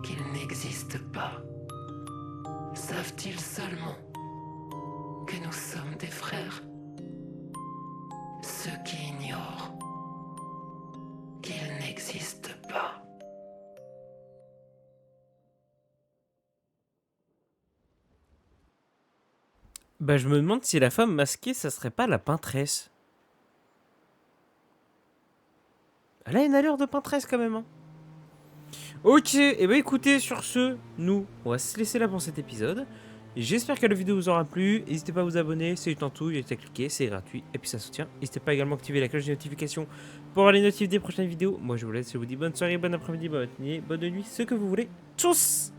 qu'il n'existe pas. Savent-ils seulement que nous sommes des frères? Ceux qui ignorent qu'il n'existe pas. Bah, je me demande si la femme masquée, ça serait pas la peintresse. Elle a une allure de peintresse quand même, hein. Ok, et bah écoutez, sur ce, nous, on va se laisser là pour cet épisode. J'espère que la vidéo vous aura plu. N'hésitez pas à vous abonner, c'est du temps tout, il y a à cliquer, c'est gratuit et puis ça soutient. N'hésitez pas également à activer la cloche de notification pour avoir les notifs des prochaines vidéos. Moi je vous laisse, je vous dis bonne soirée, bon après-midi, bonne matinée, bonne nuit, ce que vous voulez. Tchuss!